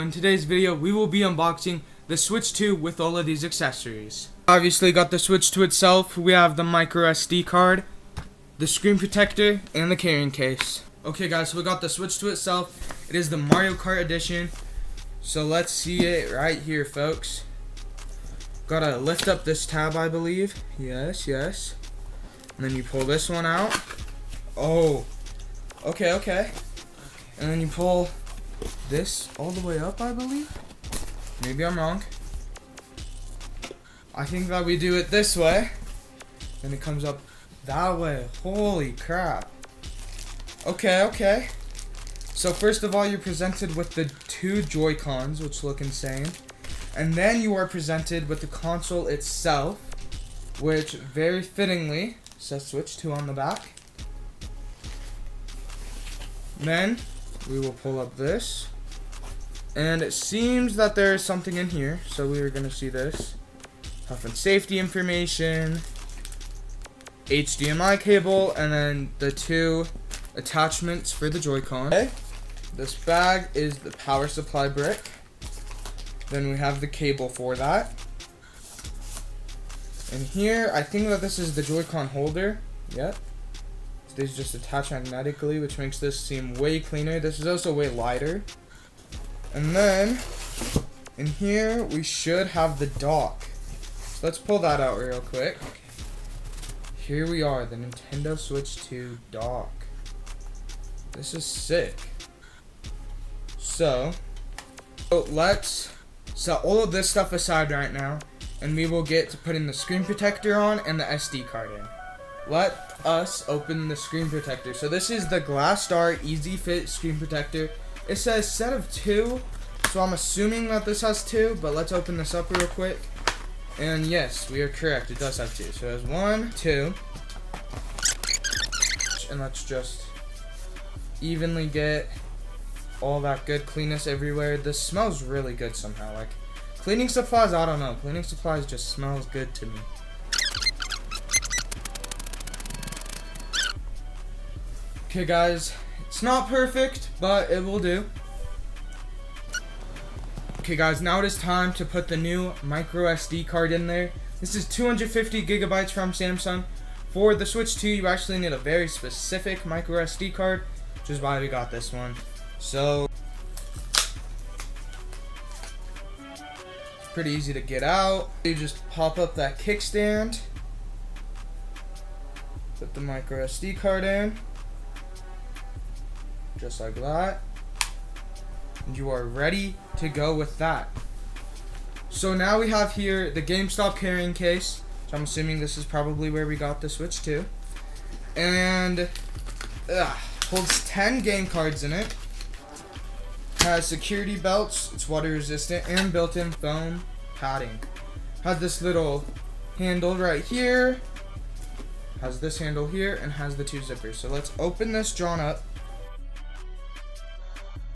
In today's video, we will be unboxing the Switch 2 with all of these accessories. Obviously got the Switch 2 itself, we have the micro SD card, the screen protector, and the carrying case. Okay guys, so we got the Switch 2 itself. It is the Mario Kart edition. So let's see it right here, folks. Gotta lift up this tab, I believe. Yes. And then you pull this one out. Oh. Okay. And then you pull this all the way up, I believe. Maybe I'm wrong. I think that we do it this way. Then it comes up that way. Holy crap. Okay. So first of all, you're presented with the two Joy-Cons, which look insane. And then you are presented with the console itself, which very fittingly says Switch 2 on the back. Then we will pull up this. And it seems that there is something in here, so we are going to see this. Health and safety information, HDMI cable, and then the two attachments for the Joy-Con. Okay. This bag is the power supply brick. Then we have the cable for that. And here, I think that this is the Joy-Con holder. Yep. These just attach magnetically, which makes this seem way cleaner. This is also way lighter. And then, in here, we should have the dock. So let's pull that out real quick. Here we are, the Nintendo Switch 2 dock. This is sick. So let's set all of this stuff aside right now, and we will get to putting the screen protector on and the SD card in. Let us open the screen protector. So this is the Glass Star Easy Fit screen protector. It says set of 2, so I'm assuming that this has 2, but let's open this up real quick. And yes, we are correct, it does have 2. So it has 1, 2. And let's just evenly get all that good cleanness everywhere. This smells really good somehow. Like, cleaning supplies, I don't know. Cleaning supplies just smells good to me. Okay guys, it's not perfect, but it will do. Okay guys, now it is time to put the new micro SD card in there. This is 250 gigabytes from Samsung. For the Switch 2, you actually need a very specific micro SD card, which is why we got this one. So, it's pretty easy to get out. You just pop up that kickstand, put the micro SD card in, just like that, and you are ready to go with that. So now we have here the GameStop carrying case, so I'm assuming this is probably where we got the Switch 2, and holds 10 game cards in it, has security belts, it's water resistant, and built-in foam padding. Has this little handle right here, has this handle here, and has the two zippers. So let's open this John up.